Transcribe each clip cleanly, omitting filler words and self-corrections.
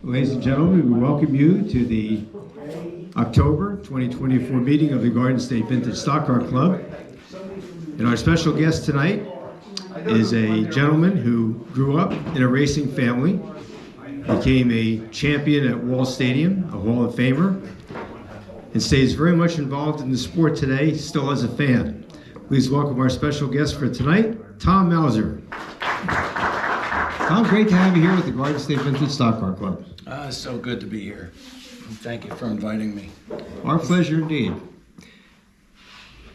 Ladies and gentlemen, we welcome you to the October 2024 meeting of the Garden State Vintage Stock Car Club. And our special guest tonight is a gentleman who grew up in a racing family, became a champion at Wall Stadium, a Hall of Famer, and stays very much involved in the sport today, still as a fan. Please welcome our special guest for tonight, Tom Mauser. Tom, great to have you here at the Garden State Vintage Stock Car Club. It's so good to be here. Thank you for inviting me. Our pleasure indeed.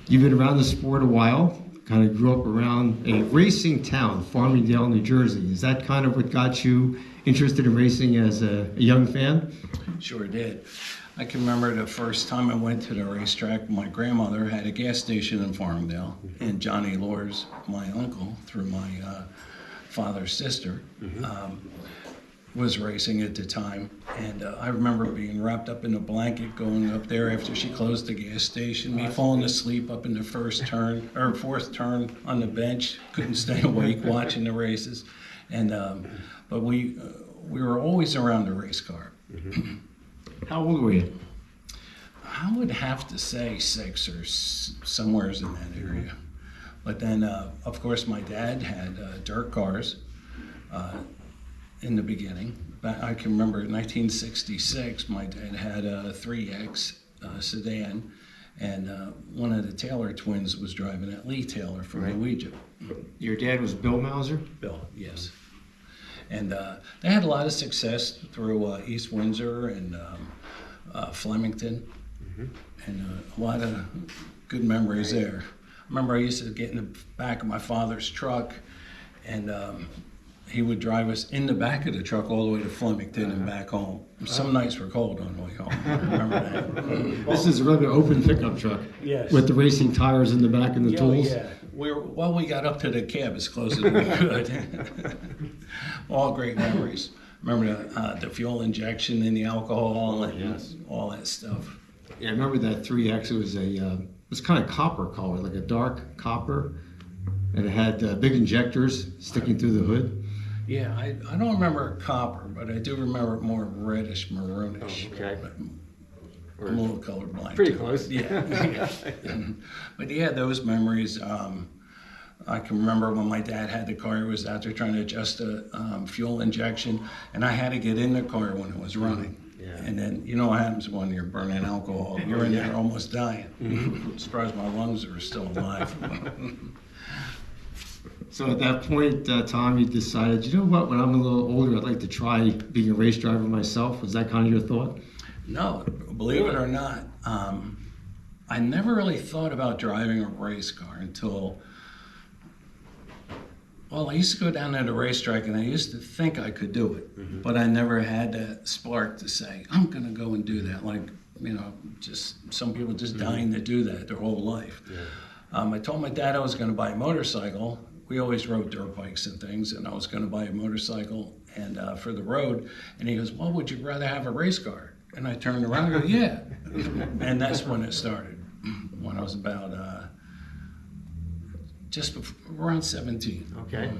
You've been around the sport a while, kind of grew up around a racing town, Farmingdale, New Jersey. Is that kind of what got you interested in racing as a young fan? Sure did. I can remember the first time I went to the racetrack. My grandmother had a gas station in Farmingdale, and Johnny Lors, my uncle, through my father's sister, was racing at the time. And I remember being wrapped up in a blanket going up there after she closed the gas station, me falling asleep up in the fourth turn on the bench, couldn't stay awake watching the races. And but we were always around the race car. How old were you? I would have to say 6 or somewhere in that area. But then, of course, my dad had dirt cars in the beginning. I can remember in 1966, my dad had a 3X sedan, and one of the Taylor twins was driving it, Lee Taylor from Louisa. Your dad was Bill Mauser? Bill, yes. And they had a lot of success through East Windsor and Flemington, and a lot of good memories there. I remember I used to get in the back of my father's truck, and he would drive us in the back of the truck all the way to Flemington and back home. Some nights were cold on the way home. I remember that. This is a rather open pickup truck. Yes. With the racing tires in the back and the tools. Yeah. We got up to the cab as close as we could. All great memories. Remember the fuel injection in the alcohol and all that stuff. Yeah, I remember that 3X. It was it was kind of copper color, like a dark copper, and it had big injectors sticking through the hood. Yeah, I don't remember copper, but I do remember it more reddish, maroonish. Oh, okay. But I'm a little colorblind. Pretty too. close. Yeah. But yeah, those memories. I can remember when my dad had the car, he was out there trying to adjust the fuel injection, and I had to get in the car when it was running. Yeah. And then, you know what happens when you're burning alcohol? You're in there almost dying. I'm surprised my lungs are still alive. So at that point, Tom, you decided, you know what, when I'm a little older, I'd like to try being a race driver myself. Was that kind of your thought? No, believe it or not, I never really thought about driving a race car until, well, I used to go down to the racetrack and I used to think I could do it, but I never had that spark to say, I'm going to go and do that. Like, you know, just some people just dying to do that their whole life. Yeah. I told my dad I was going to buy a motorcycle. We always rode dirt bikes and things, and I was going to buy a motorcycle and for the road. And he goes, well, would you rather have a race car? And I turned around and go, yeah. And that's when it started, when I was about just around 17. Okay.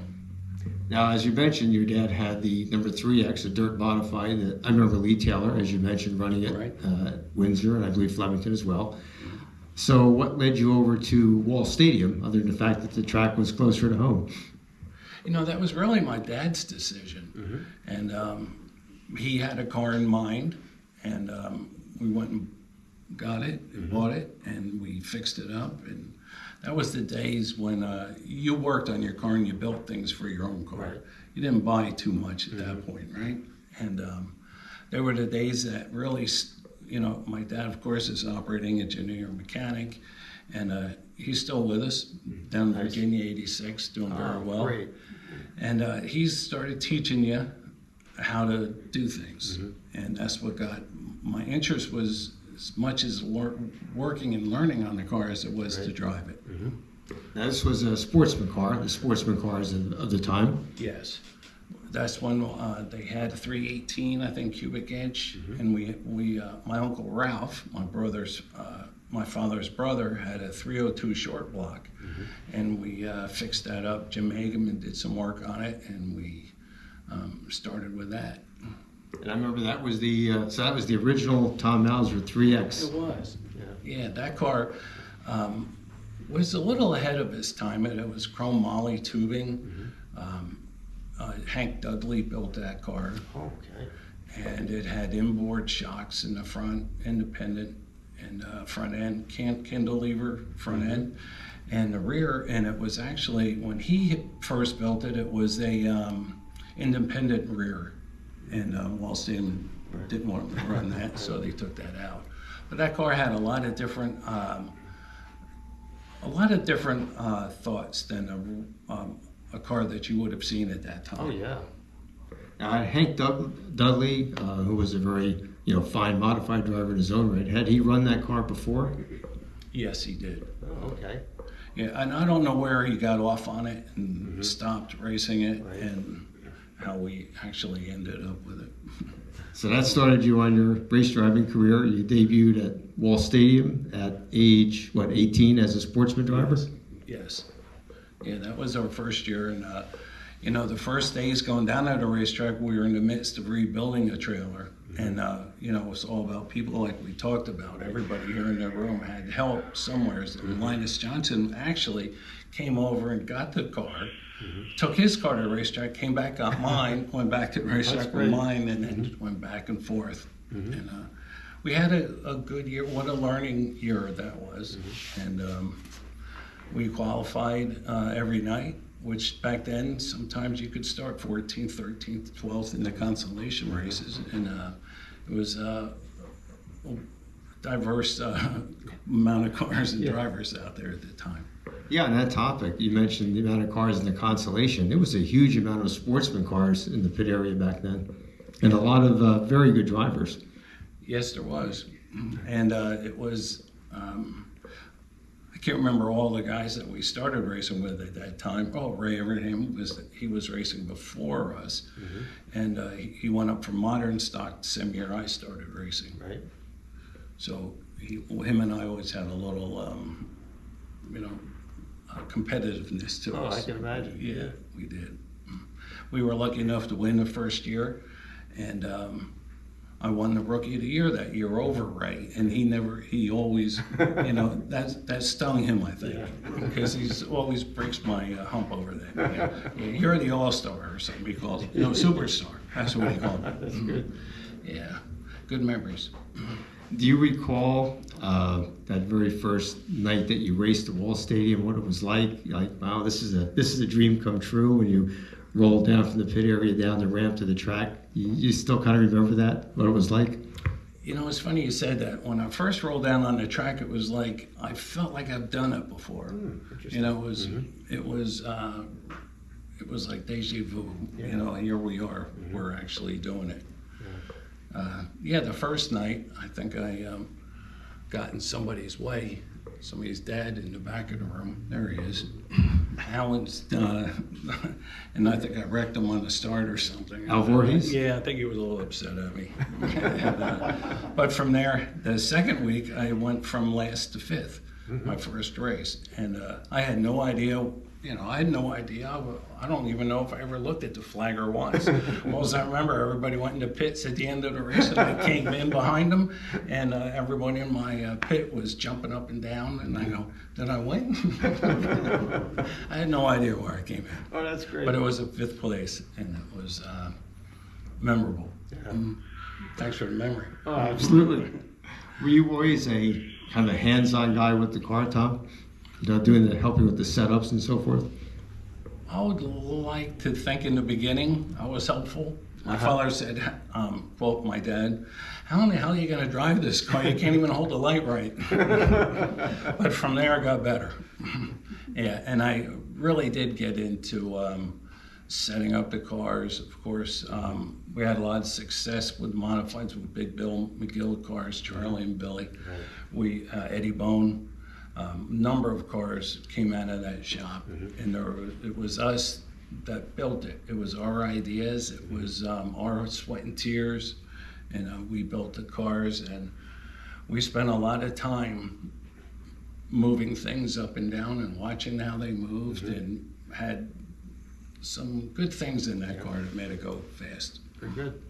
Now, as you mentioned, your dad had the number 3X, a dirt modified. I remember Lee Taylor, as you mentioned, running it at Windsor, and I believe Flemington as well. So what led you over to Wall Stadium, other than the fact that the track was closer to home? You know, that was really my dad's decision. And he had a car in mind, and we went and got it and bought it, and we fixed it up. And that was the days when you worked on your car and you built things for your own car. Right. You didn't buy too much at that point, right? And there were the days that really, you know, my dad, of course, is an operating engineer and mechanic, and he's still with us down in Virginia, 86, doing very well. Great. And he started teaching you how to do things, and that's what got my interest. Was as much as working and learning on the car as it was to drive it. Now, this was a sportsman car, the sportsman cars of the time. Yes. That's when they had a 318, I think, cubic inch, and we my uncle Ralph, my father's brother, had a 302 short block, and we fixed that up. Jim Hageman did some work on it, and we started with that. And I remember that was that was the original Tom Mauser 3X. It was. Yeah, that car was a little ahead of its time. It was chrome moly tubing. Hank Dudley built that car. Okay. And it had inboard shocks in the front, independent, and front end, cantilever front end, and the rear. And it was actually, when he first built it, it was a independent rear. And Wallstein didn't want to run that, so they took that out. But that car had a lot of different thoughts than a car that you would have seen at that time. Oh yeah. Hank Dudley, who was a very fine modified driver in his own right, had he run that car before? Yes, he did. Oh, okay. Yeah, and I don't know where he got off on it and stopped racing it, and how we actually ended up with it. So that started you on your race driving career. You debuted at Wall Stadium at age, 18 as a sportsman driver? Yes. Yeah, that was our first year. And, the first days going down at the racetrack, we were in the midst of rebuilding a trailer. And, it was all about people like we talked about. Everybody here in the room had help somewhere. And Linus Johnson actually came over and got the car. Took his car to the racetrack, came back, got mine, went back to the racetrack with mine, and then went back and forth. And we had a good year. What a learning year that was. And we qualified every night, which back then sometimes you could start 14th, 13th, 12th in the consolation races. And it was a diverse amount of cars and drivers out there at the time. Yeah, on that topic, you mentioned the amount of cars in the consolation. There was a huge amount of sportsman cars in the pit area back then, and a lot of very good drivers. Yes, there was. And it was, I can't remember all the guys that we started racing with at that time. Oh, Ray Everingham, he was racing before us. And he went up from modern stock the same year I started racing. Right. So him and I always had a little, competitiveness to us. Oh, I can imagine. Yeah, we did. We were lucky enough to win the first year, and I won the Rookie of the Year that year over Ray, and he always, that stung him, I think, because he's always breaks my hump over that. You're the All-Star or something he calls it, Superstar. That's what he called it. That's good. Yeah, good memories. Do you recall that very first night that you raced at Wall Stadium? What it was like? Like, wow, this is a dream come true. When you rolled down from the pit area down the ramp to the track, you still kind of remember that? What it was like? It's funny you said that. When I first rolled down on the track, it was like I felt like I've done it before. It was like deja vu. Here we are. We're actually doing it. The first night, I think I got in somebody's way. Somebody's dad in the back of the room. There he is. Alan's, and I think I wrecked him on the start or something. Al Voorhees? Yeah, I think he was a little upset at me. But from there, the second week, I went from last to fifth, my first race. And I had no idea. I had no idea. I don't even know if I ever looked at the flagger once. All I remember, everybody went into pits at the end of the race, and I came in behind them, and everyone in my pit was jumping up and down, and I go, did I win? I had no idea where I came in. Oh, that's great. But it was a fifth place, and it was memorable. Thanks for the memory. Oh, absolutely. Were you always a kind of hands-on guy with the car, Tom? Helping with the setups and so forth? I would like to think in the beginning I was helpful. My father said, quote my dad, how in the hell are you going to drive this car? You can't even hold the light right. But from there I got better. Yeah, and I really did get into setting up the cars. Of course, we had a lot of success with modifieds with Big Bill McGill cars, Charlie and Billy. We Eddie Bone. Number of cars came out of that shop, and it was us that built it. It was our ideas. It was our sweat and tears, and we built the cars, and we spent a lot of time moving things up and down and watching how they moved, and had some good things in that car that made it go fast. Very good.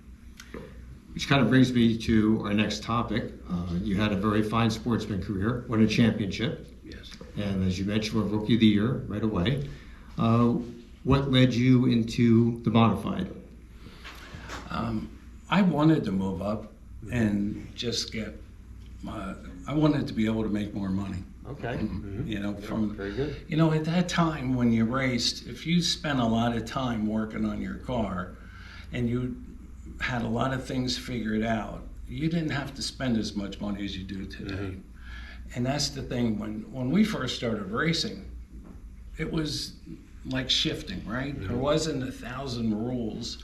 which kind of brings me to our next topic. You had a very fine sportsman career, won a championship, Yes. and as you mentioned, were Rookie of the Year right away. What led you into the modified? I wanted to move up and just get. I wanted to be able to make more money. Okay. You know, from Very good. you know, at that time when you raced, if you spent a lot of time working on your car, and you had a lot of things figured out, you didn't have to spend as much money as you do today. And that's the thing. When we first started racing, it was like shifting, right? There wasn't 1,000 rules,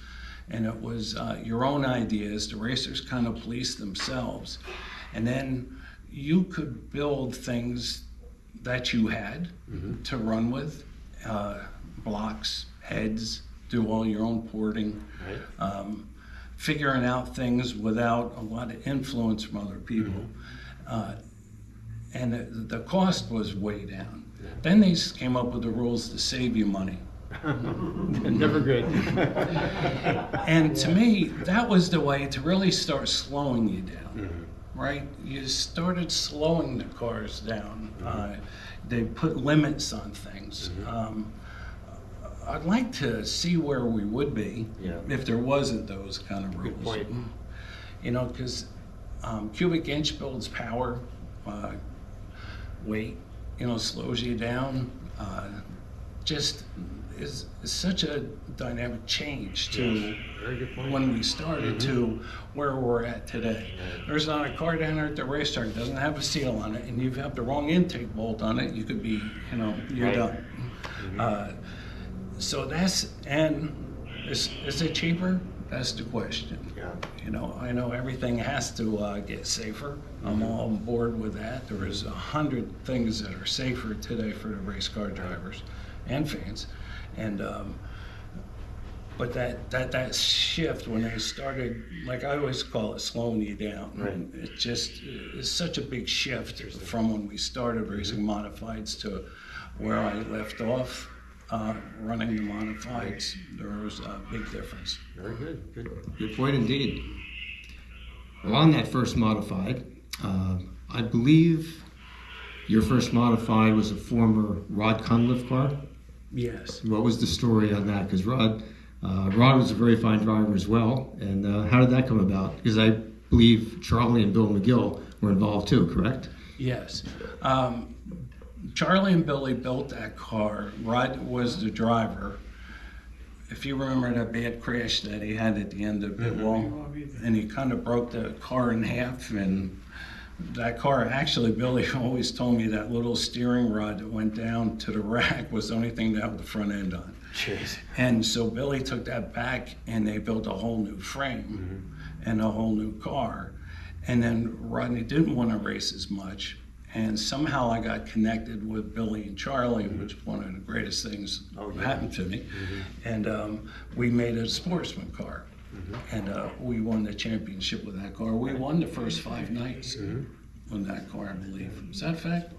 and it was your own ideas. The racers kind of policed themselves, and then you could build things that you had to run with, blocks, heads, do all your own porting, figuring out things without a lot of influence from other people. And the cost was way down. Then they came up with the rules to save you money. Never good. And to me, that was the way to really start slowing you down, right? You started slowing the cars down. They put limits on things. I'd like to see where we would be if there wasn't those kind of rules. Good point. You know, because cubic inch builds power, weight, you know, slows you down. Just is such a dynamic change to Very good point. when we started to where we're at today. There's not a car down there at the racetrack that doesn't have a seal on it, and you have the wrong intake bolt on it, you could be, you know, you're done. So that's, and is it cheaper? That's the question. Yeah. You know, I know everything has to get safer. I'm all on board with that. There is 100 things that are safer today for the race car drivers and fans. And but that shift when they started, like I always call it, slowing you down. Right. It just is such a big shift from when we started racing modifieds to where I left off. Running the modifieds, there was a big difference. Very good. Good. Good point indeed. Well, on that first modified, I believe your first modified was a former Rod Cunliffe car. Yes. What was the story on that? Because Rod was a very fine driver as well. And how did that come about? Because I believe Charlie and Bill McGill were involved too, correct? Yes. Charlie and Billy built that car. Rod was the driver. If you remember that bad crash that he had at the end of the pit wall, and he kind of broke the car in half, and that car, actually, Billy always told me that little steering rod that went down to the rack was the only thing that had the front end on. Jeez. And so Billy took that back, and they built a whole new frame and a whole new car. And then Rodney didn't want to race as much. And somehow I got connected with Billy and Charlie, which was one of the greatest things that happened to me. And we made a sportsman car. And we won the championship with that car. We won the first 5 nights on that car, I believe. Is that fact?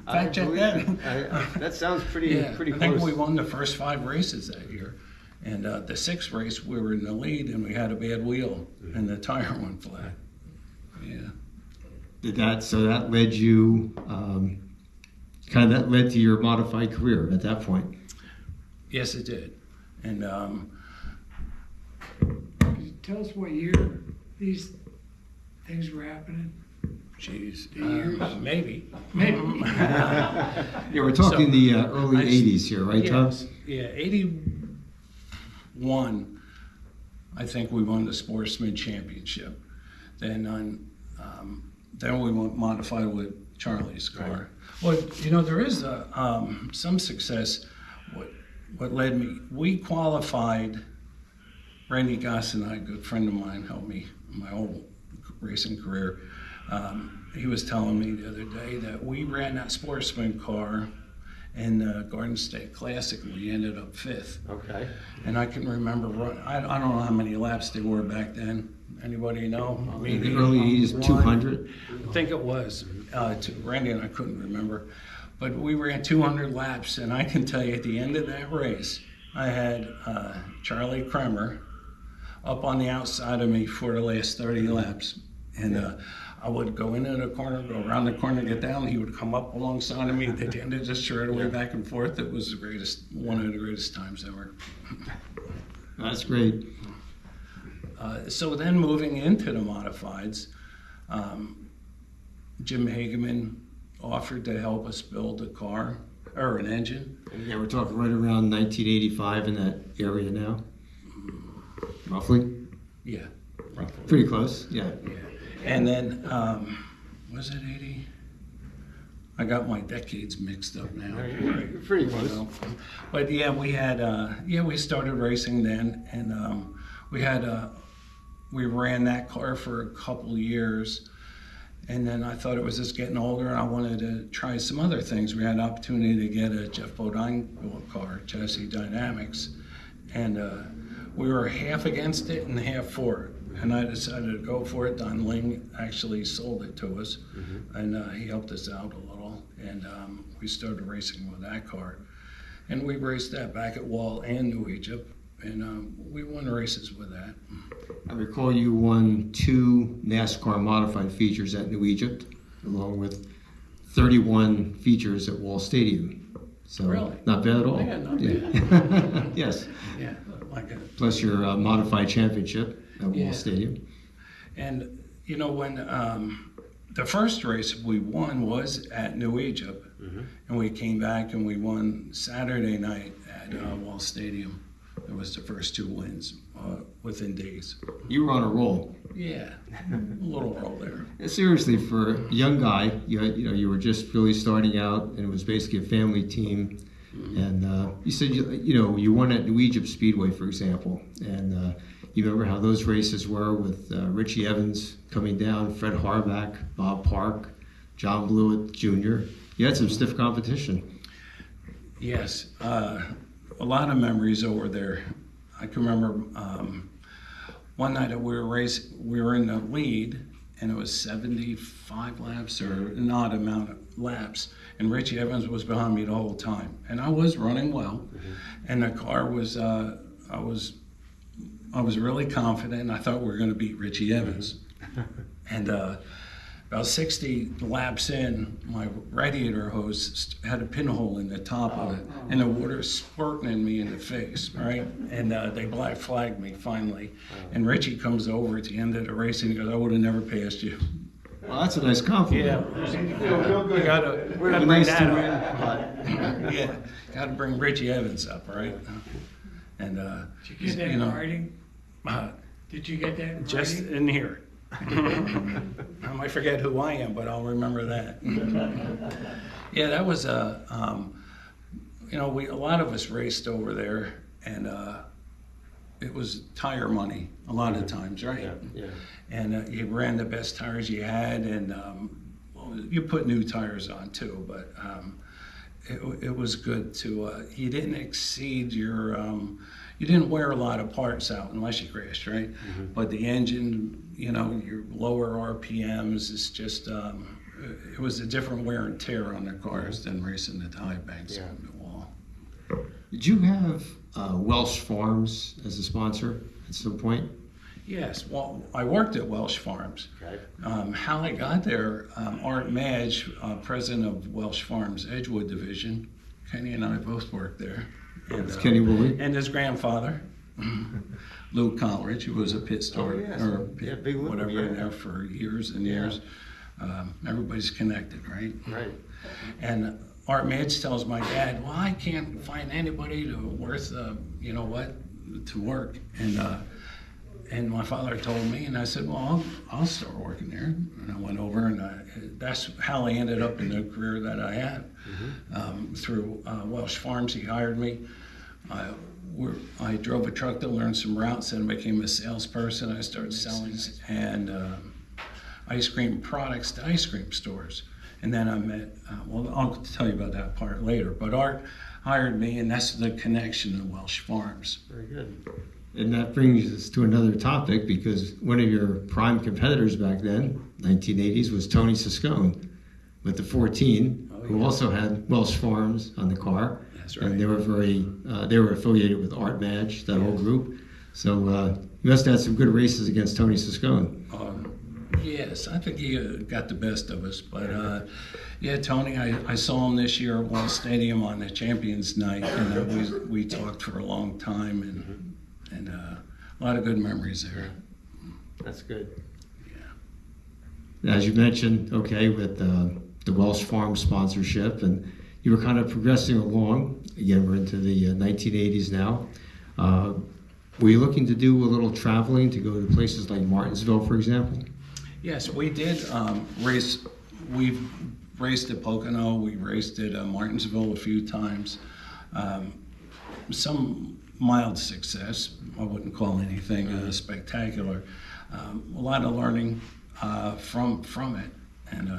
Fact check that? That sounds pretty Yeah, pretty I close. think we won the first 5 races that year. And the 6th race, we were in the lead, and we had a bad wheel, and the tire went flat. Yeah. So that led you, that led to your modified career at that point. Yes, it did. And Can you tell us what year these things were happening? geez, Years? maybe. Maybe. Yeah, we're talking the early 80s here, right, Tom? Yeah, 81, I think we won the Sportsman Championship. Then we went modified with Charlie's car. Right. Well, you know, there is some success. What led me, we qualified, Randy Goss and I, a good friend of mine, helped me in my whole racing career. He was telling me the other day that we ran that Sportsman car in the Garden State Classic, and we ended up 5th. Okay. And I can remember, I don't know how many laps they were back then. Anybody know? In the early 80s, 200. I think it was. Randy and I couldn't remember. But we ran 200 laps, and I can tell you at the end of that race, I had Charlie Kremer up on the outside of me for the last 30 laps. And I would go into the corner, go around the corner, get down. He would come up alongside of me. They tended to just straight away back and forth. It was the greatest, one of the greatest times ever. That's great. So then moving into the modifieds, Jim Hageman offered to help us build a car or an engine. Yeah, we're talking right around 1985 in that area now, roughly. Yeah, roughly. Pretty close, yeah. Yeah. And then, was it 80? I got my decades mixed up now. You're pretty close. So, but yeah, we had, we started racing then, and we ran that car for a couple of years. And then I thought it was just getting older, and I wanted to try some other things. We had an opportunity to get a Jeff Bodine car, Chassis Dynamics, and we were half against it and half for it. And I decided to go for it. Don Ling actually sold it to us, and he helped us out a little. And we started racing with that car. And we raced that back at Wall and New Egypt, and we won races with that. I recall you won 2 NASCAR modified features at New Egypt, along with 31 features at Wall Stadium. So Really? not bad at all. Yeah, not bad. Yes. Yeah, like a, Plus your modified championship at Yeah. Wall Stadium. and you know, when the first race we won was at New Egypt, and we came back and we won Saturday night at Wall Stadium. It was the first 2 wins within days. You were on a roll. Yeah, a little roll there. Seriously, for a young guy, you were just really starting out, and it was basically a family team. And you said you won at New Egypt Speedway, for example, and you remember how those races were with Richie Evans coming down, Fred Harback, Bob Park, John Blewett Jr. You had some stiff competition. Yes, a lot of memories over there. I can remember one night that we were in the lead, and it was 75 laps or an odd amount of laps, and Richie Evans was behind me the whole time, and I was running well, and the car was I was really confident. I thought we were going to beat Richie Evans, and about 60 laps in, my radiator hose had a pinhole in the top of it, and the water squirting in me in the face, right? And they black flagged me finally. And Richie comes over at the end of the race and he goes, "I would have never passed you." Well, that's a nice compliment. You gotta bring Nice that to up. win. Yeah, gotta bring Richie Evans up, right? And Did you get that in writing? Did you get that in just writing? in here. I might forget who I am, but I'll remember that. Yeah, that was a lot of us raced over there, and it was tire money a lot of times, right? Yeah. And you ran the best tires you had, and you put new tires on too, but it was good to, you didn't exceed your, you didn't wear a lot of parts out unless you crashed, right? But the engine, your lower RPMs, is just, it was a different wear and tear on the cars than racing the tie banks on the wall. Did you have Welsh Farms as a sponsor at some point? Yes, well, I worked at Welsh Farms. Okay. How I got there, Art Madge, president of Welsh Farms Edgewood Division, Kenny and I both worked there. And, It's Kenny Woolley. and his grandfather, Lou Coleridge, who was a pit steward yes. or Yeah, pit, big Lou, whatever yeah. in there for years and years. Everybody's connected, right? Right. And Art Madge tells my dad, "Well, I can't find anybody worth, to work." And my father told me, and I said, "Well, I'll start working there." And I went over, and that's how I ended up in the career that I had. Through Welsh Farms, he hired me. I drove a truck to learn some routes and became a salesperson. I started selling and ice cream products to ice cream stores. And then I met, I'll tell you about that part later, but Art hired me, and that's the connection to Welsh Farms. Very good. And that brings us to another topic, because one of your prime competitors back then, 1980s, was Tony Siscone with the 14, who also had Welsh Farms on the car. That's right. And they were they were affiliated with Art Madge, that whole group. So You must have had some good races against Tony Siscone. Yes, I think he got the best of us. But yeah, Tony, I saw him this year at Wall Stadium on the Champions Night, and we talked for a long time, and a lot of good memories there. That's good. As you mentioned, okay, with the Welsh Farm sponsorship, and you were kind of progressing along. Again, we're into the 1980s now. Were you looking to do a little traveling to go to places like Martinsville, for example? Yes, we did race. We've raced at Pocono. We raced at Martinsville a few times. Some mild success. I wouldn't call anything spectacular. A lot of learning from it, and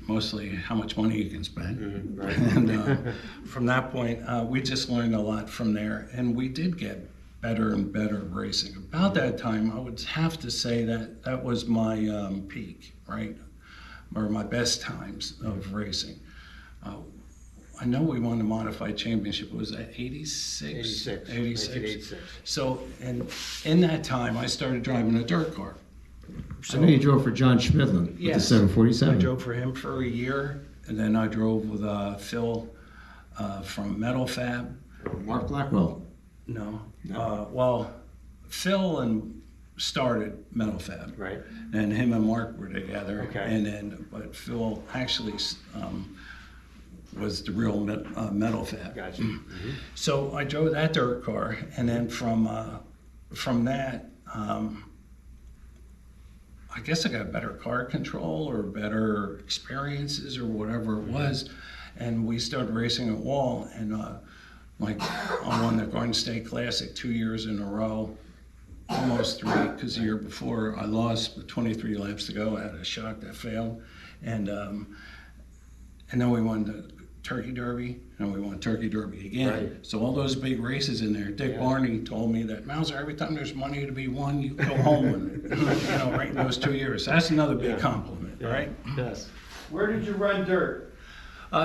mostly how much money you can spend. Right. And from that point, we just learned a lot from there, and we did get better and better racing. About that time, I would have to say that was my peak, right? Or my best times of racing. I know we won the modified championship. Was that 86? 86. So, and in that time, I started driving a dirt car. I know you drove for John Schmidlin with the Yes. 747. I drove for him for a year, and then I drove with Phil from Metal Fab. Mark Blackwell. No. Well, Phil started Metal Fab. Right. And him and Mark were together. Okay. But Phil actually was the real Metal Fab. Gotcha. So I drove that dirt car, and then from that, I guess I got better car control or better experiences or whatever it was, and we started racing at Wall, and like I won the Garden State Classic 2 years in a row, almost 3, because the year before I lost with 23 laps to go. I had a shot that failed, and then we won the Turkey Derby, and we won Turkey Derby again. Right. So all those big races in there. Dick Barney told me that, Mauser, every time there's money to be won, you go home with it. Right in those 2 years. That's another big compliment, right? Yes. Where did you run dirt?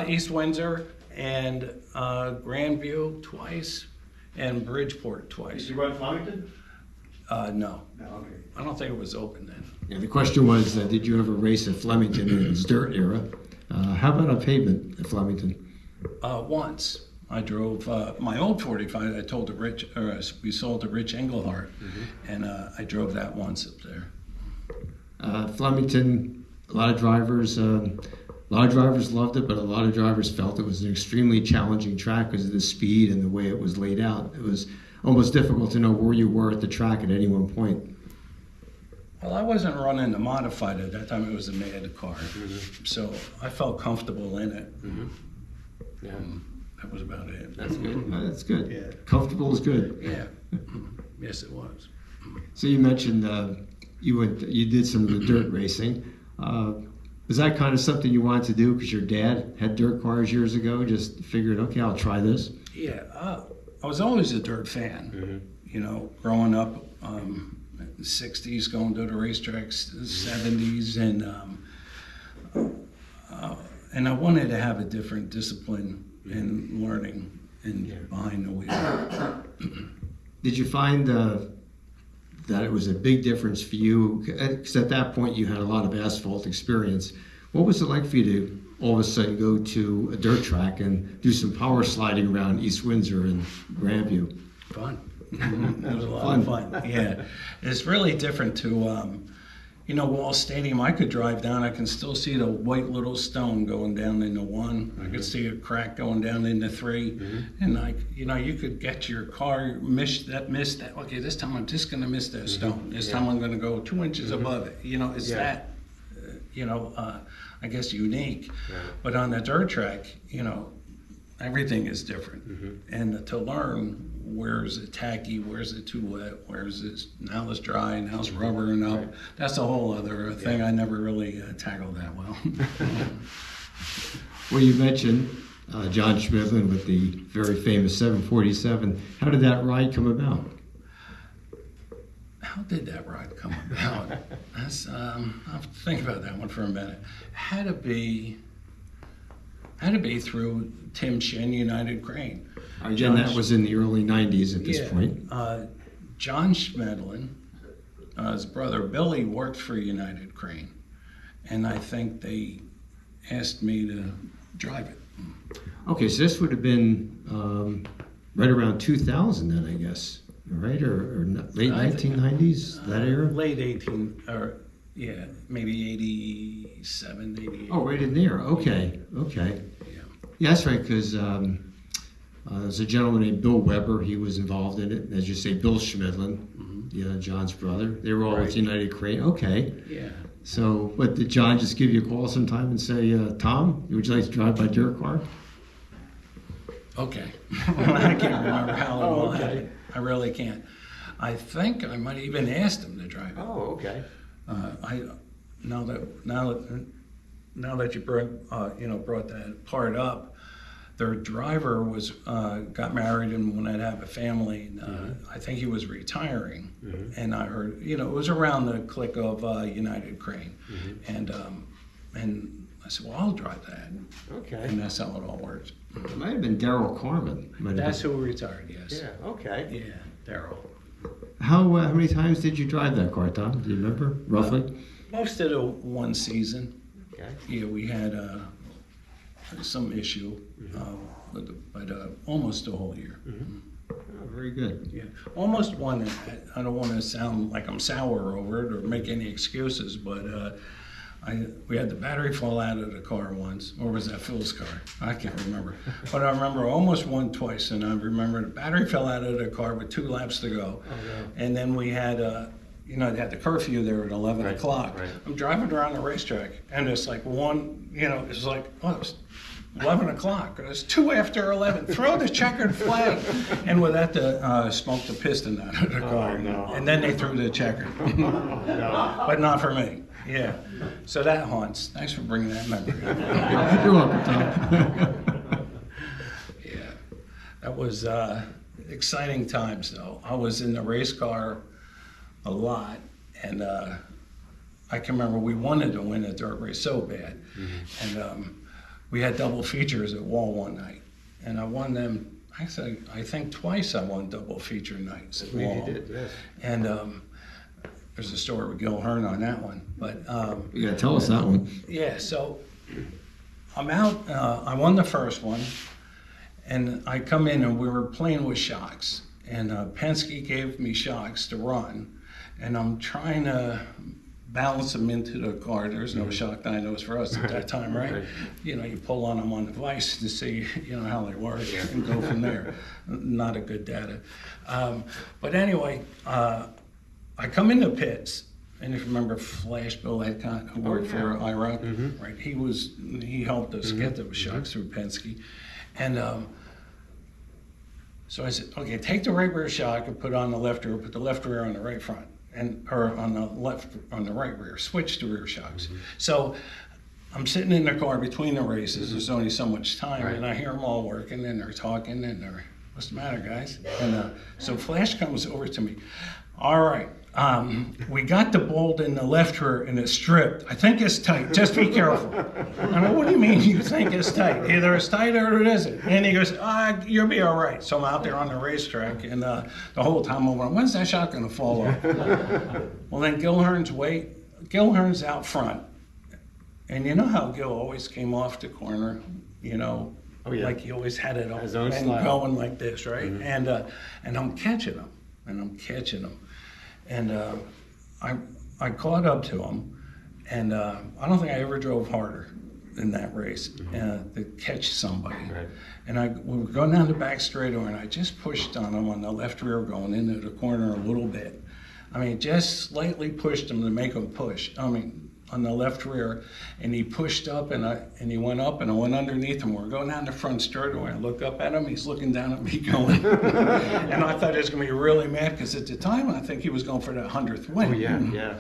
East Windsor and Grandview twice, and Bridgeport twice. Did you run Flemington? No, No, okay. I don't think it was open then. Yeah, the question was, did you ever race at Flemington in its dirt era? How about on pavement at Flemington? Once I drove my old 45. I told to Rich, we sold to Rich Engelhardt, and I drove that once up there. Flemington, a lot of drivers loved it, but a lot of drivers felt it was an extremely challenging track because of the speed and the way it was laid out. It was almost difficult to know where you were at the track at any one point. Well, I wasn't running the modified at that time. It was a mad car, so I felt comfortable in it. Yeah. That was about it. That's good. That's good. Yeah. Comfortable is good. Yeah. Yes, it was. So you mentioned you did some of the dirt racing. Was that kind of something you wanted to do because your dad had dirt cars years ago? Just figured, okay, I'll try this. Yeah, I was always a dirt fan. Growing up in the 60s, going to the racetracks, the 70s, and I wanted to have a different discipline in learning and behind the wheel. Did you find that it was a big difference for you? Because at that point you had a lot of asphalt experience. What was it like for you to all of a sudden go to a dirt track and do some power sliding around East Windsor and Grandview? Fun. It was a lot of fun. Yeah, it's really different to, Wall Stadium. I could drive down. I can still see the white little stone going down into 1. I could see a crack going down into 3, and you could get your car miss that. Okay, this time I'm just going to miss that stone. This time I'm going to go 2 inches above it. It's that. I guess unique. Right. But on the dirt track, everything is different. And to learn where's it tacky, where's it too wet, where's it, now it's dry, now it's rubbering up. Right. That's a whole other thing I never really tackled that well. Well, you mentioned John Schmidlin with the very famous 747. How did that ride come about? How did that ride come about? That's, I'll think about that one for a minute. Had to be through Tim Shin, United Grain. Again, that was in the early 90s at this point. John Schmedlin, his brother Billy worked for United Crane, and I think they asked me to drive it. Okay, so this would have been right around 2000 then, I guess, right? Or late I think- 1990s, that era? Late 18, or yeah, maybe 87, 88. Oh, right in there. Okay, okay. Yeah. Yeah, that's right, because there's a gentleman named Bill Weber. He was involved in it. As you say, Bill Schmidlin, John's brother. They were all with United Crane. Okay. Yeah. So, but did John just give you a call sometime and say, Tom, would you like to drive my dirt car? Okay. I can't remember how it all okay. happened. I really can't. I think I might have even asked him to drive it. Oh, okay. Now that you brought that part up, their driver was got married and wanted to have a family. And, I think he was retiring, and I heard it was around the click of United Crane, and I said, well, I'll drive that, Okay. and that's how it all worked. It might have been Darrell Carmen. Might have That's been. who retired. Yes. Yeah, okay. Yeah, Daryl. How many times did you drive that car, Tom? Do you remember, roughly? Most of the one season. Okay. Yeah, we had some issue, but almost the whole year. Oh, very good. Yeah, almost one. I don't want to sound like I'm sour over it or make any excuses, but we had the battery fall out of the car once, or was that Phil's car? I can't remember. But I remember I almost won twice, and I remember the battery fell out of the car with 2 laps to go, and then we had. They had the curfew there at 11 o'clock. right. I'm driving around the racetrack, and it's like it's like, oh, it's 11 o'clock. It's 2 after 11. Throw the checkered flag. And with that, smoked the piston out of the car. no. And then they threw the checkered. But not for me. Yeah. So that haunts. Thanks for bringing that memory up. You're welcome, Tom. Yeah. That was exciting times, though. I was in the race car a lot, and I can remember we wanted to win a dirt race so bad, and we had double features at Wall one night, and I won them. I think twice I won double feature nights at Wall. You did, yes. And there's a story with Gil Hearn on that one, but You gotta tell us that one. yeah. So I'm out. I won the first one, and I come in and we were playing with shocks, and Penske gave me shocks to run. And I'm trying to balance them into the car. There's no shock dynos for us at that time, right? Right. You pull on them on the device to see, how they work and go from there. Not a good data. But anyway, I come into pits, and if you remember Flash Bill Edcott, who worked for Iraq, right? He helped us get those shocks through Penske. And so I said, okay, take the right rear shock and put on the left rear, put the left rear on the right front, or on the right rear, switch the rear shocks. So I'm sitting in the car between the races, there's only so much time, and I hear them all working, and they're talking, and they're, what's the matter, guys? And so Flash comes over to me, all right, we got the bolt in the left rear and it's stripped. I think it's tight. Just be careful. I go, what do you mean you think it's tight? Either it's tight or it isn't. And he goes, you'll be all right. So I'm out there on the racetrack, and the whole time I'm going, when's that shot going to fall off? Well, then Gil Hearn's out front. And you know how Gil always came off the corner, Oh, yeah. like he always had it His own style. going like this, right? And I'm catching him, and I caught up to him, and I don't think I ever drove harder in that race to catch somebody. Right. And we were going down the back straightaway, and I just pushed on him on the left rear going into the corner a little bit. I mean, just slightly pushed him to make him push. I mean, on the left rear, and he pushed up, and he went up, and I went underneath him. We're going down the front straightaway. I look up at him. He's looking down at me going, and I thought he was going to be really mad, because at the time I think he was going for that 100th win. Oh, yeah.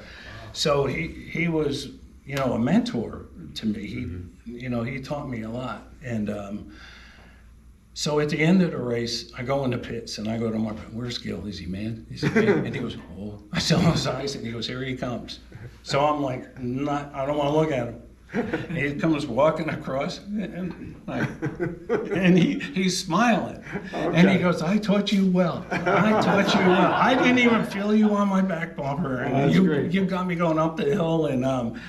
So he was, a mentor to me. He taught me a lot. And so at the end of the race, I go in the pits, and I go to my friend, where's Gil? Is he mad? And he goes, oh. I saw his eyes, and he goes, here he comes. So I'm like, I don't want to look at him. He comes walking across, and he's smiling. And he goes, I taught you well. I taught you well. I didn't even feel you on my back bumper. And That's great. you got me going up the hill, and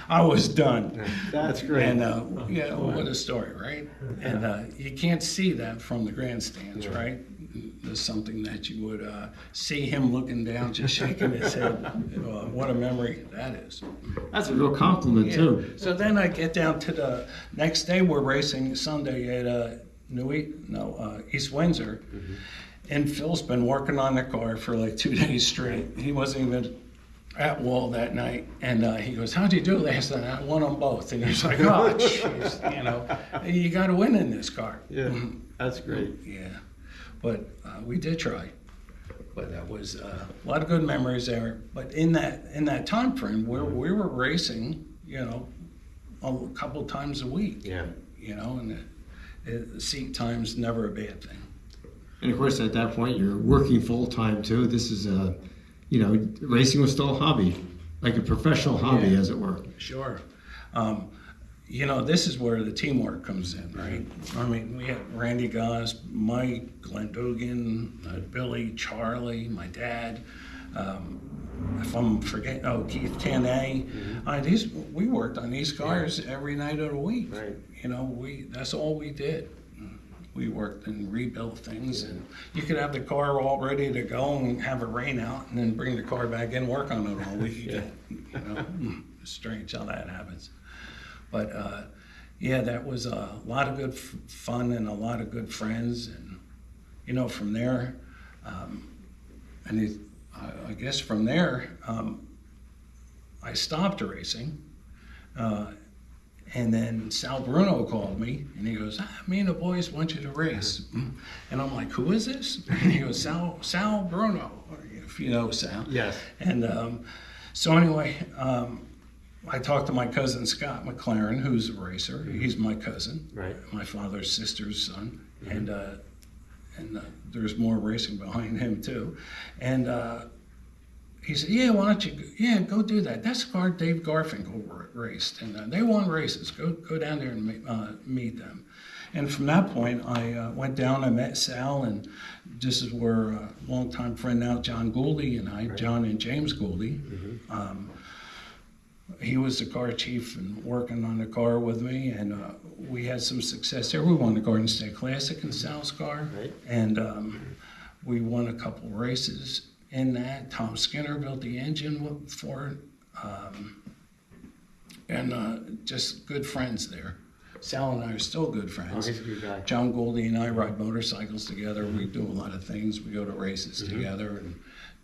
I was done. That's great. And yeah, what a story, right? And you can't see that from the grandstands, right? There's something that you would see him looking down, just shaking his head. What a memory that is. That's a real compliment, Yeah. too. So then I get down to the next day. We're racing Sunday at East Windsor, and Phil's been working on the car for like 2 days straight. He wasn't even at Wall that night, and he goes, "How'd you do last night?" I won them both, and he's like, "Oh, jeez, you got to win in this car." Yeah, that's great. Yeah, but we did try. But that was a lot of good memories there. But in that time frame, we were racing, a couple times a week. Yeah. And the seat time's never a bad thing. And of course, at that point, you're working full time too. This is racing was still a hobby, like a professional hobby, Yeah. as it were. Sure. This is where the teamwork comes in, right? I mean, we had Randy Goss, Mike, Glenn Dugan, Billy, Charlie, my dad. If I'm forgetting, Keith Tanay. We worked on these cars every night of the week. Right. That's all we did. We worked and rebuilt things, and you could have the car all ready to go and have a rain out, and then bring the car back in, work on it all week again. It's strange how that happens. But that was a lot of good fun and a lot of good friends, and from there, I guess from there, I stopped racing. And then Sal Bruno called me, and he goes, "Me and the boys want you to race." And I'm like, "Who is this?" And he goes, Sal Bruno, if you know Sal. Yes. And so anyway, I talked to my cousin Scott McLaren, who's a racer. He's my cousin, Right. my father's sister's son, and there's more racing behind him too. And he said, "Yeah, why don't you go do that? That's the car Dave Garfinkel raced, and they won races. Go down there and meet them." And from that point, I went down. I met Sal, and this is where a longtime friend now, John Gouldy, and I, John and James Gouldy. He was the car chief and working on the car with me, and we had some success there. We won the Garden State Classic in Sal's car, Right. and we won a couple races in that. Tom Skinner built the engine for it, and just good friends there. Sal and I are still good friends. Oh, he's a good guy. John Gouldy and I ride motorcycles together. We do a lot of things. We go to races together, and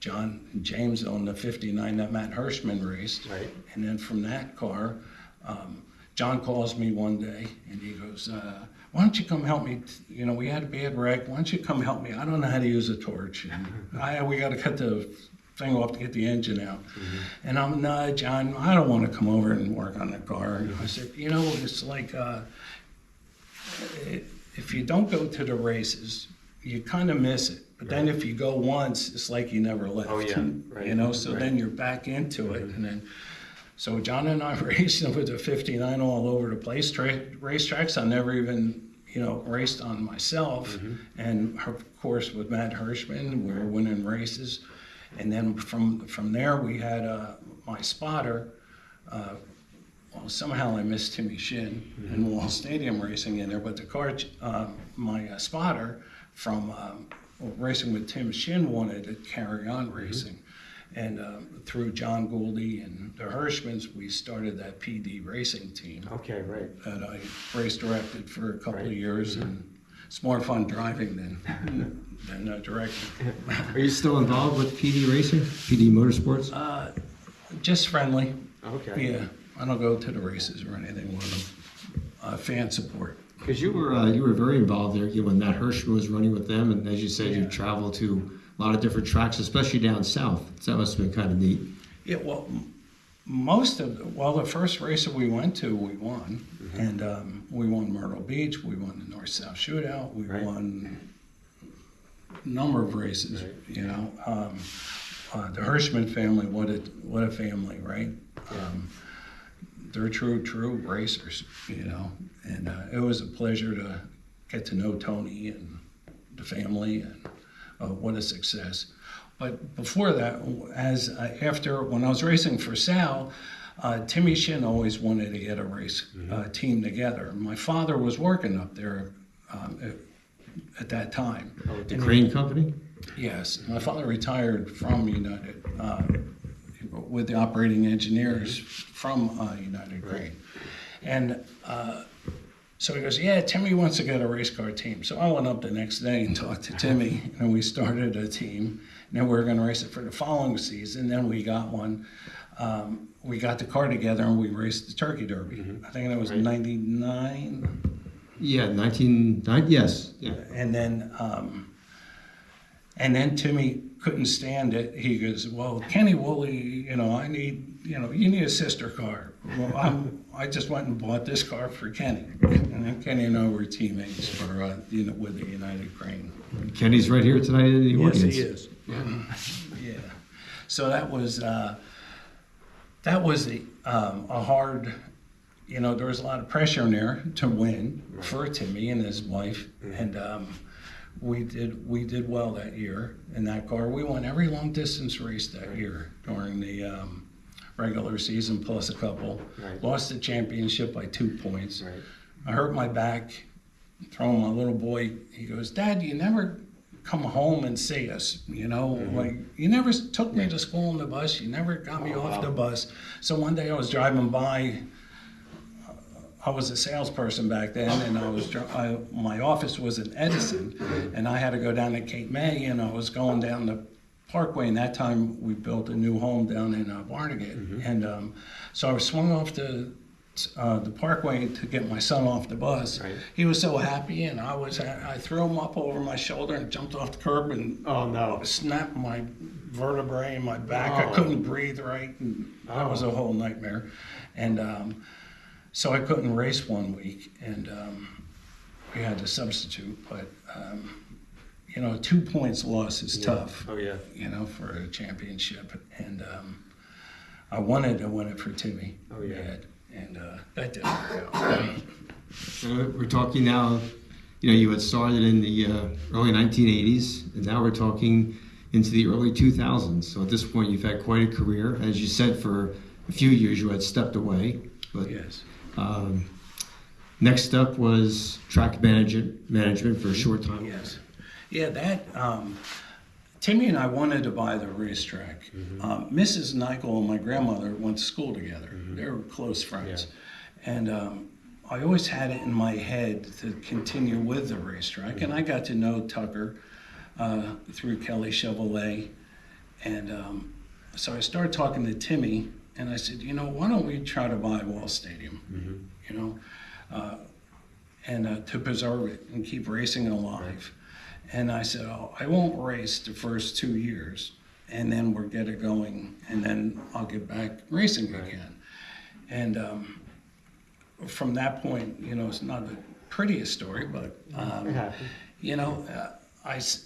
John and James own the 59 that Matt Hirschman raced. Right. And then from that car, John calls me one day, and he goes, "Why don't you come help me? We had a bad wreck. Why don't you come help me? I don't know how to use a torch. And we got to cut the thing off to get the engine out." And I'm, "No, John, I don't want to come over and work on the car." And I said, "It's like if you don't go to the races, you kind of miss it. But then if you go once, it's like you never left." Oh, yeah. Right. So Right. then you're back into it. And then, so John and I raced with the 59 all over the place, racetracks I never even, raced on myself. And of course with Matt Hirschman, we were winning races. And then from there we had my spotter. Somehow I missed Timmy Shin in Wall Stadium racing in there, but the car, my spotter from racing with Tim Shin wanted to carry on racing. And through John Gouldy and the Hirschmans, we started that PD racing team Okay, right. that I race directed for a couple of Right. years. And it's more fun driving than directing. Are you still involved with PD racing, PD Motorsports? Just friendly. Okay. Yeah, I don't go to the races or anything with them. Fan support. Because you were very involved there when Matt Hirschman was running with them, and as you said, you Yeah. traveled to a lot of different tracks, especially down south. So that must have been kind of neat. Yeah, well, the first race that we went to, we won. And we won Myrtle Beach, we won the North-South Shootout, we Right. won a number of races, Right. The Hirschman family, what a family, right? they're true racers, you know. And it was a pleasure to get to know Tony and the family, and what a success. But before that, after when I was racing for Sal, Timmy Shin always wanted to get a race team together. My father was working up there at that time. Oh, the crane company? Yes, my father retired from United with the operating engineers from United Crane. And so he goes, yeah, Timmy wants to get a race car team. So I went up the next day and talked to Timmy, and we started a team. And then we were going to race it for the following season. Then we got one. We got the car together and we raced the Turkey Derby. I think that was 99. Yeah, 1990. Yes. Yeah. And then Timmy couldn't stand it. He goes, well, Kenny Woolley, you know, you need a sister car. Well, I just went and bought this car for Kenny. And then Kenny and I were teammates for, with the United Crane. Kenny's right here tonight in the audience. Yes, he is. Yeah. So that was a hard, you know, there was a lot of pressure in there to win for Timmy and his wife. And we did well that year in that car. We won every long distance race that year during the regular season plus a couple. Lost the championship by 2 points. I hurt my back throwing my little boy. He goes, Dad, you never come home and see us, you know, like you never took me to school on the bus. You never got me off the bus. So one day I was driving by. I was a salesperson back then, and my office was in Edison, and I had to go down to Cape May, and I was going down the Parkway, and that time we built a new home down in Barnegat, and so I was swung off the Parkway to get my son off the bus. He was so happy, and I threw him up over my shoulder and jumped off the curb and snapped my vertebrae in my back. I couldn't breathe right, and that was a whole nightmare, and so I couldn't race 1 week, and we had to substitute, but you know, 2 points loss is tough. You know, for a championship, and I wanted to win it for Timmy. And that didn't work out. So we're talking now, you know, you had started in the early 1980s, and now we're talking into the early 2000s. So at this point, you've had quite a career. As you said, for a few years, you had stepped away. But Yes. Next step was track management for a short time. Yes. Yeah, that, Timmy and I wanted to buy the racetrack. Mrs. Nichol and my grandmother went to school together. They were close friends. And I always had it in my head to continue with the racetrack. And I got to know Tucker through Kelly Chevrolet. And so I started talking to Timmy, and I said, you know, why don't we try to buy Wall Stadium, you know, and to preserve it and keep racing alive. And I said, oh, I won't race the first 2 years, and then we'll get it going, and then I'll get back racing again. And from that point, you know, it's not the prettiest story, but, you know,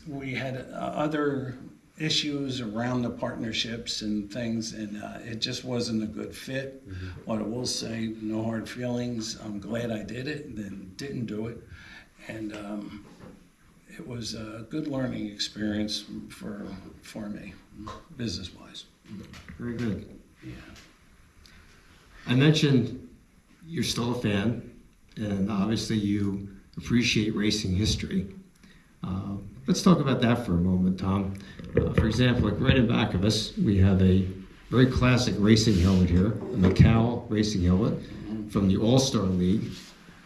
we had other issues around the partnerships and things, and it just wasn't a good fit. What I will say, no hard feelings. I'm glad I did it and then didn't do it. And it was a good learning experience for me, business-wise. Very good. Yeah. I mentioned you're still a fan, and obviously you appreciate racing history. Let's talk about that for a moment, Tom. For example, like right in back of us, we have a very classic racing helmet here, a Macau racing helmet from the All-Star League,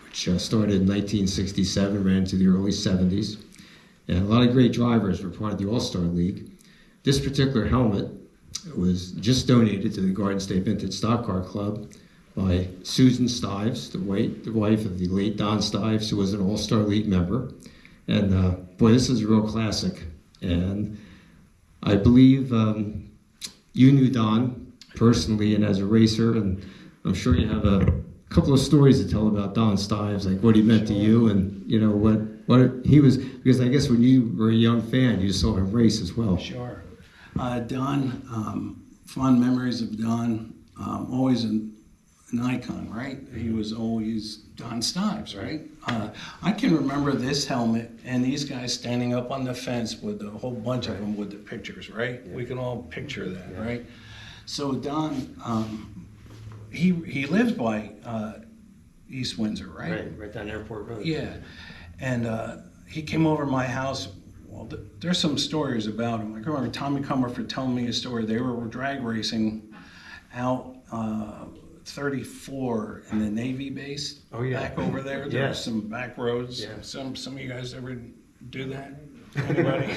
which started in 1967, ran into the early 70s. And a lot of great drivers were part of the All-Star League. This particular helmet was just donated to the Garden State Vintage Stock Car Club by Susan Stives, the wife of the late Don Stives, who was an All-Star League member. And boy, this is a real classic. And I believe you knew Don personally and as a racer, and I'm sure you have a couple of stories to tell about Don Stives, like what he meant to you, and you know what he was. Because I guess when you were a young fan, you saw him race as well. Sure. Don, fond memories of Don. Always an icon, right? He was always Don Stives, right? I can remember this helmet and these guys standing up on the fence with a whole bunch of them with the pictures, right? We can all picture that, right? So Don, he lives by East Windsor, right? Right down Airport Road. Yeah, and he came over to my house. Well, there's some stories about him. I can remember Tommy Comerford telling me a story. They were drag racing out 34 in the Navy base. Oh, yeah. Back over there. There Yeah. were some back roads. Yeah. Some of you guys ever do that? Anybody?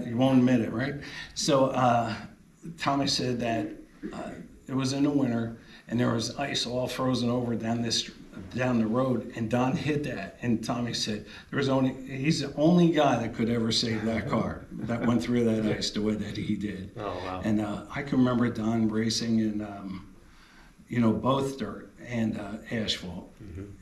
You won't admit it, right? So Tommy said that it was in the winter and there was ice all frozen over down the road, and Don hit that, and Tommy said he's the only guy that could ever save that car that went through that ice the way that he did. Oh, wow. And I can remember Don racing in both dirt and asphalt.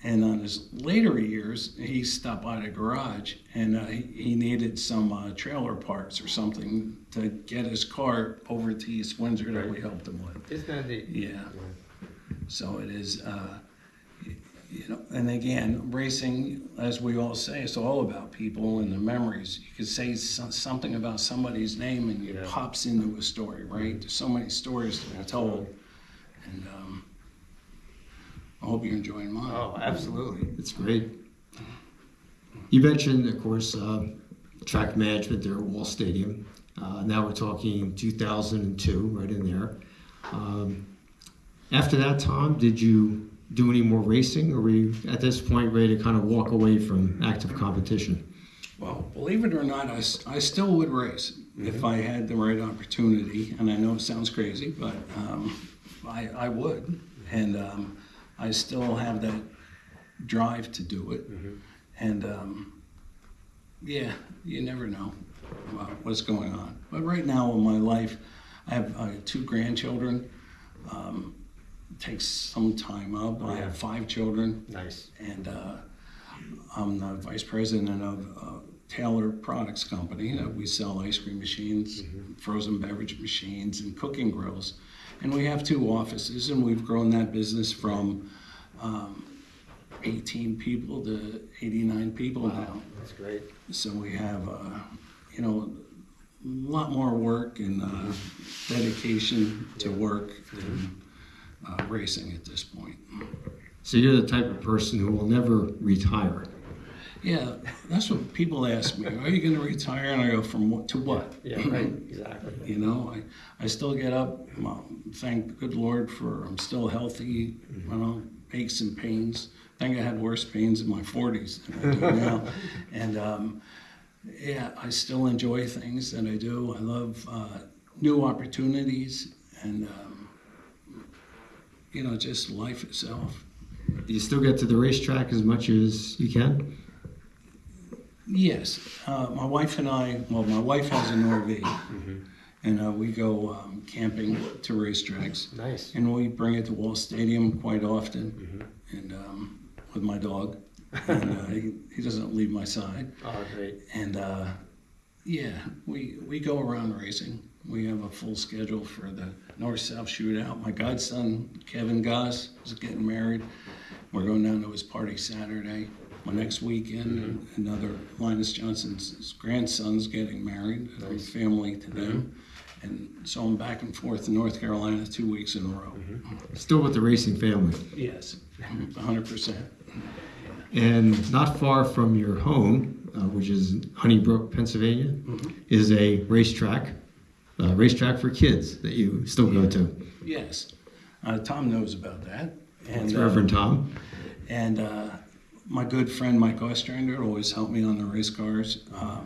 And on his later years, he stopped by the garage and he needed some trailer parts or something to get his car over to East Windsor that we helped him with. Isn't that neat? Yeah. So it is, and again, racing, as we all say, it's all about people and the memories. You could say something about somebody's name and it pops into a story, right? There's so many stories to be told. And I hope you're enjoying mine. Oh, absolutely. It's great. You mentioned, of course, track management there at Wall Stadium. Now we're talking 2002, right in there. After that, Tom, did you do any more racing, or were you at this point ready to kind of walk away from active competition? Well, believe it or not, I still would race if I had the right opportunity. And I know it sounds crazy, but I would. And I still have that drive to do it. And you never know what's going on. But right now in my life, I have 2 grandchildren. Takes some time up. I have 5 children. Nice. And I'm the vice president of Taylor Products Company. We sell ice cream machines, frozen beverage machines, and cooking grills. And we have 2 offices, and we've grown that business from 18 people to 89 people now. That's great. So we have, a lot more work and dedication to work than racing at this point. So you're the type of person who will never retire. Yeah, that's what people ask me. Are you going to retire? And I go, from what to what? Yeah, right. Exactly. I still get up. Thank the good Lord I'm still healthy. Aches and pains. I think I had worse pains in my 40s than I do now. And I still enjoy things that I do. I love new opportunities and just life itself. Do you still get to the racetrack as much as you can? Yes, my wife and my wife has an RV, and we go camping to racetracks. Nice. And we bring it to Wall Stadium quite often, and with my dog, and he doesn't leave my side. Oh, great. And we go around racing. We have a full schedule for the North-South Shootout. My godson, Kevin Goss, is getting married. We're going down to his party Saturday. My next weekend, another Linus Johnson's grandson's getting married. I'm family to them. And so I'm back and forth to North Carolina 2 weeks in a row. Still with the racing family. Yes, 100%. And not far from your home, which is Honeybrook, Pennsylvania, is a racetrack for kids that you still go to. Yes, Tom knows about that. And That's Reverend Tom. And my good friend Mike Ostrander always helped me on the race cars. A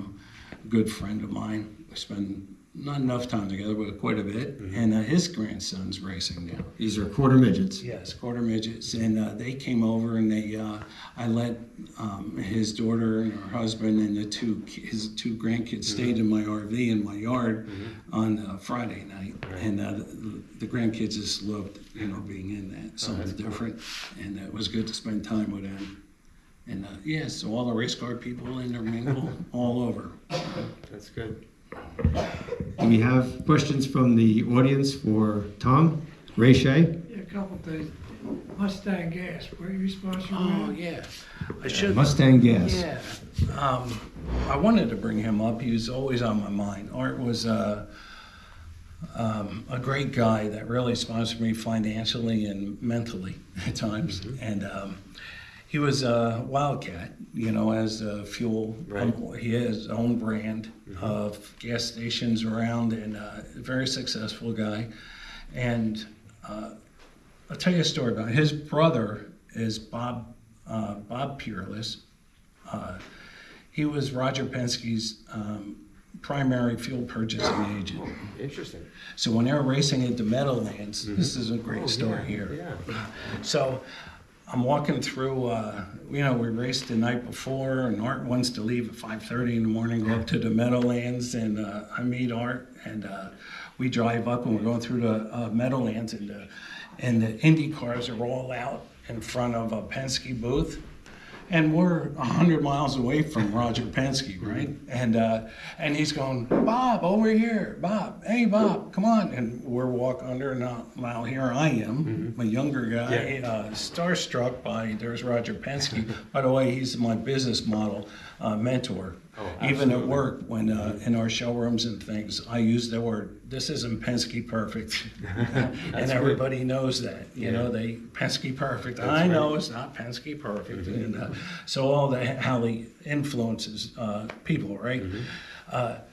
good friend of mine. We spend not enough time together, but quite a bit. And his grandson's racing now. These are quarter midgets. Yes, quarter midgets. And they came over and I let his daughter and her husband and his two grandkids stayed in my RV in my yard on Friday night. Right. And the grandkids just loved, being in that. Something different. And it was good to spend time with them. And so all the race car people intermingle all over. That's good. Do we have questions from the audience for Tom? Ray Shea? Yeah, couple things. Mustang Gas, were you sponsored Oh, with? yeah. I should. Mustang Gas. Yeah. I wanted to bring him up. He was always on my mind. Art was a great guy that really sponsored me financially and mentally at times. And he was a Wildcat, you know, as a fuel. Right. He has his own brand of gas stations around, and a very successful guy. And I'll tell you a story about his brother is Bob Peerless. He was Roger Penske's primary fuel purchasing agent. Interesting. So when they were racing into Meadowlands, this is a great story here. Yeah. So I'm walking through, you know, we raced the night before, and Art wants to leave at 5:30 in the morning, go up to the Meadowlands, and I meet Art, and we drive up, and we're going through the Meadowlands, and the Indy cars are all out in front of a Penske booth. And we're 100 miles away from Roger Penske, right? And he's going, Bob, over here, Bob, hey, Bob, come on. And we're walking under, and now here I am, a younger guy, starstruck by, there's Roger Penske. By the way, he's my business model mentor. Oh, Even at work, when in our showrooms and things, I use the word, this isn't Penske perfect. And everybody knows that, you know, they Penske perfect. I know it's not Penske perfect. And so all that, how he influences people, right?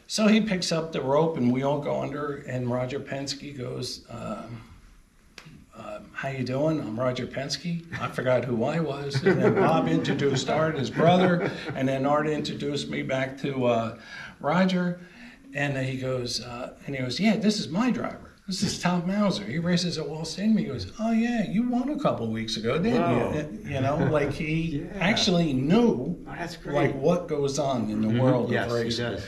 So he picks up the rope and we all go under, and Roger Penske goes, how you doing? I'm Roger Penske. I forgot who I was. And then Bob introduced Art, his brother, and then Art introduced me back to Roger. And he goes, yeah, this is my driver. This is Tom Mauser. He races at Wall Stadium. He goes, oh yeah, you won a couple weeks ago, didn't you? You know, like he actually knew That's great. like what goes on in the world Yes, of he racing. does.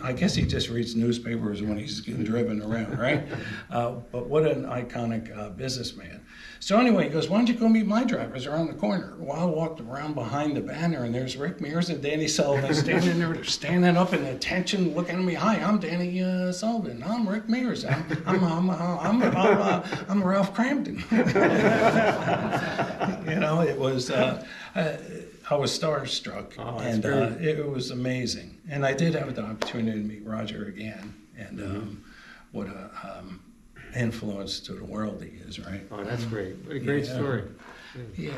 I guess he just reads newspapers when he's getting driven around, right? But what an iconic businessman. So anyway, he goes, why don't you go meet my drivers around the corner? Well, I walked around behind the banner, and there's Rick Mears and Danny Sullivan standing there, standing up in attention, looking at me. Hi, I'm Danny Sullivan. I'm Rick Mears. I'm Ralph Crampton. You know, it was. I was starstruck, and it was amazing. And I did have the opportunity to meet Roger again, and what a influence to the world he is, right? Oh, that's great. What a great story. Yeah.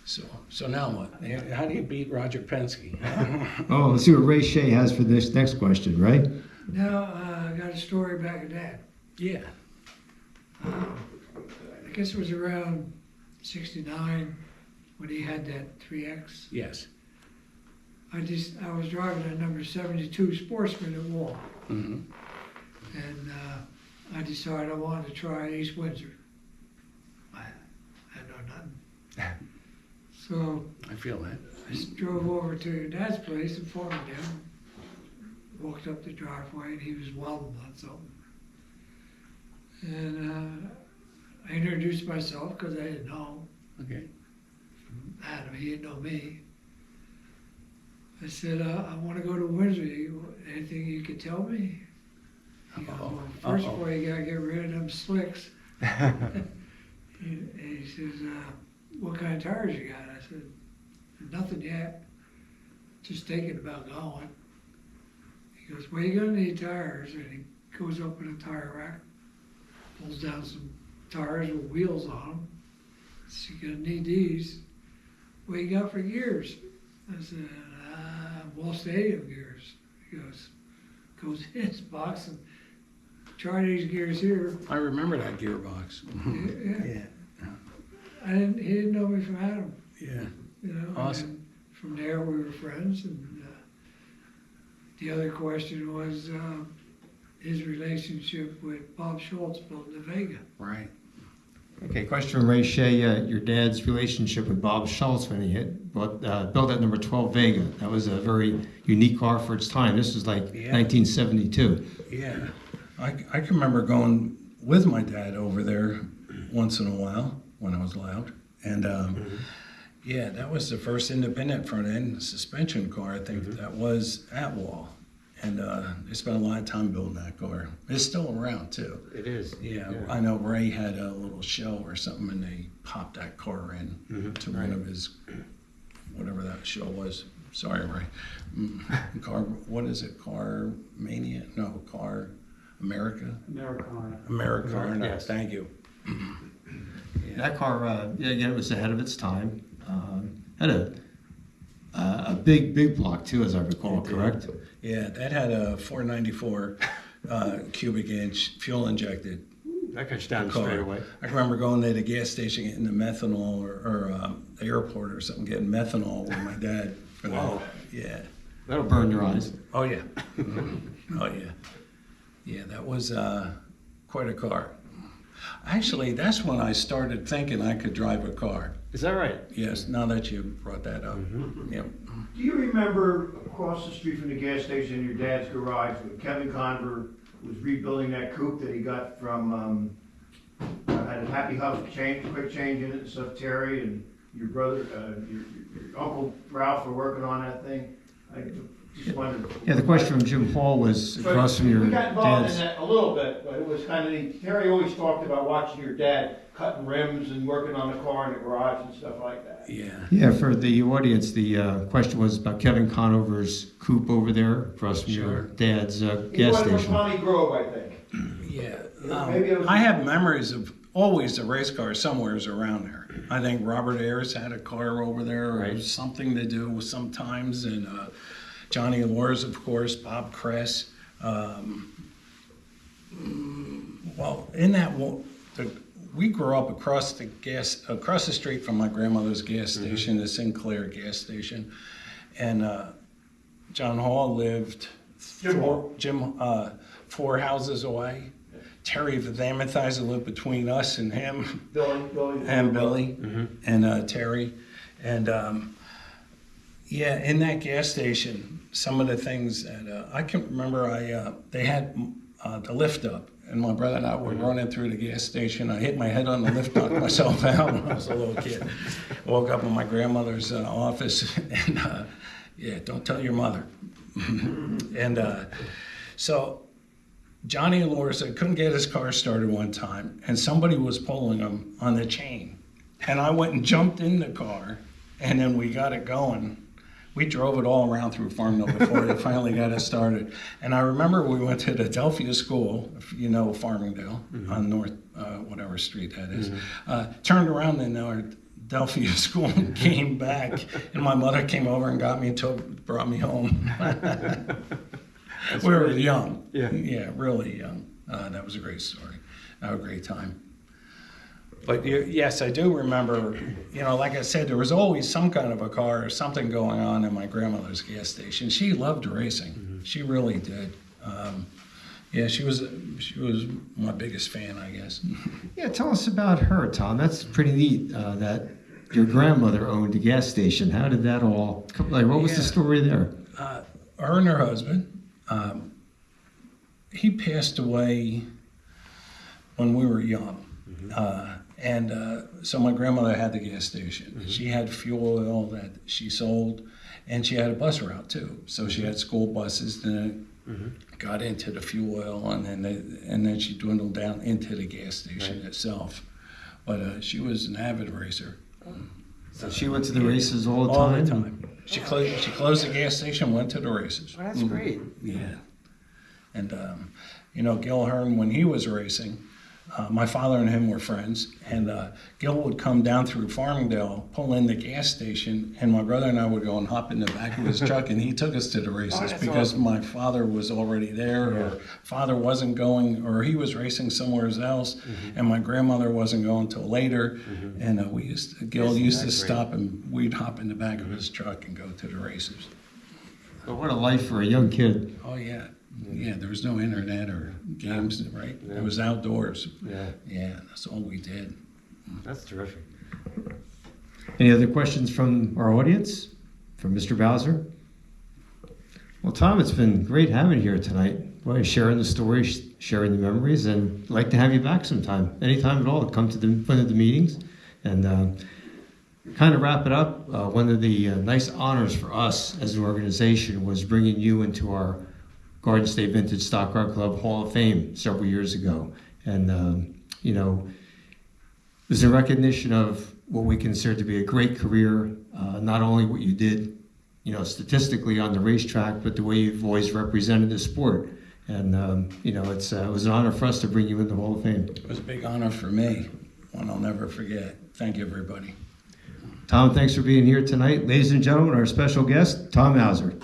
So now what? How do you beat Roger Penske? Oh, let's see what Ray Shea has for this next question, right? Now, I got a story back of that. Yeah. I guess it was around 69 when he had that 3X. Yes. I was driving a number 72 Sportsman at Wall, Mm-hmm. and I decided I wanted to try East Windsor. I know nothing. So I feel that. I drove over to your dad's place in Farmingdale, walked up the driveway, and he was welding on something. And I introduced myself because I didn't know Okay. Adam, he didn't know me. I said, I want to go to Windsor. Anything you could tell me? He goes, well, first of all, you got to get rid of them slicks. And he says, what kind of tires you got? I said, nothing yet. Just thinking about going. He goes, well, you're going to need tires. And he goes up in a tire rack, pulls down some tires with wheels on them. So you're going to need these. What you got for gears? I said, Wall Stadium gears. He goes in his box and try these gears here. I remember that gearbox. Yeah. Yeah. He didn't know me from Adam. Yeah. You know. Awesome. And from there we were friends. And the other question was his relationship with Bob Schultz building the Vega. Right. Okay, question from Ray Shea. Your dad's relationship with Bob Schultz when he built that number 12 Vega. That was a very unique car for its time. This was like 1972. Yeah. I can remember going with my dad over there once in a while when I was allowed. And yeah, that was the first independent front end suspension car I think that was at Wall. And they spent a lot of time building that car. It's still around too. It is. Yeah, I know Ray had a little show or something, and they popped that car in to one of his, whatever that show was. Sorry, Ray. Car, what is it? Car Mania? No, Car America? Americana. Yes. Thank you. That car, again, it was ahead of its time. Had a big block too, as I recall, correct? Yeah, that had a 494 cubic inch fuel injected That got you down car. straight away. I can remember going to the gas station getting the methanol or the airport or something, getting methanol with my dad. For Wow. that. Yeah. That'll burn your eyes. Oh, yeah. Oh, yeah. Yeah, that was quite a car. Actually, that's when I started thinking I could drive a car. Is that right? Yes, now that you brought that up. Yep. Do you remember across the street from the gas station in your dad's garage when Kevin Conver was rebuilding that coupe that he got from, had a Happy Huff quick change in it and stuff, Terry and your brother, your Uncle Ralph were working on that thing? I just wondered. Yeah, the question from Jim Hall was across from your We got involved dad's. in that a little bit, but it was kind of neat. Terry always talked about watching your dad cutting rims and working on the car in the garage and stuff like that. Yeah. Yeah, for the audience, the question was about Kevin Conover's coupe over there across from your dad's He gas was from station. Pawnee Grove, I think. Yeah. Maybe it was- I have memories of always a race car somewhere's around there. I think Robert Ayers had a car over there or Right. something to do with sometimes. And Johnny Lors, of course, Bob Kress. Well, in that, we grew up across the street from my grandmother's gas station, the Sinclair gas station. And John Hall lived Jim Hall. 4 houses away. Terry Vamathizer lived between us and him, Billy. and Billy, and Terry. And yeah, in that gas station, some of the things that I can remember, they had the lift up. And my brother and I were running through the gas station. I hit my head on the lift, knocked myself out when I was a little kid. Woke up in my grandmother's office, and yeah, don't tell your mother. And so Johnny Lorsa couldn't get his car started one time, and somebody was pulling him on the chain. And I went and jumped in the car, and then we got it going. We drove it all around through Farmville before they finally got it started. And I remember we went to the Adelphia School, if you know Farmingdale, on North, whatever street that is. Turned around in our Adelphia School and came back. And my mother came over and got me and brought me home. We were young. Yeah, really young. That was a great story. A great time. But yes, I do remember, like I said, there was always some kind of a car or something going on in my grandmother's gas station. She loved racing. She really did. Yeah, she was my biggest fan, I guess. Yeah, tell us about her, Tom. That's pretty neat that your grandmother owned a gas station. How did that all come? Like, what was the story there? Her and her husband, he passed away when we were young. And so my grandmother had the gas station. She had fuel oil that she sold, and she had a bus route too. So she had school buses, and got into the fuel oil, and then she dwindled down into the gas station itself. But she was an avid racer. So she went to the races all the All time? the time. She closed the gas station, went to the races. Well, that's great. Yeah. And, Gil Hearn, when he was racing, my father and him were friends, and Gil would come down through Farmingdale, pull in the gas station, and my brother and I would go and hop in the back of his truck, and he took us to the races because my father was already there, or father wasn't going, or he was racing somewhere else, and my grandmother wasn't going till later, and Gil used to stop, and we'd hop in the back of his truck and go to the races. But what a life for a young kid. Oh, yeah. Yeah, there was no internet or games, right? It was outdoors. Yeah, that's all we did. That's terrific. Any other questions from our audience? From Mr. Mauser? Well, Tom, it's been great having you here tonight. Boy, sharing the stories, sharing the memories, and I'd like to have you back sometime, anytime at all. Come to one of the meetings. And kind of wrap it up, one of the nice honors for us as an organization was bringing you into our Garden State Vintage Stock Car Club Hall of Fame several years ago. And, you know, it was a recognition of what we consider to be a great career, not only what you did, you know, statistically on the racetrack, but the way you've always represented the sport. And, you know, it was an honor for us to bring you in the Hall of Fame. It was a big honor for me, one I'll never forget. Thank you, everybody. Tom, thanks for being here tonight. Ladies and gentlemen, our special guest, Tom Mauser.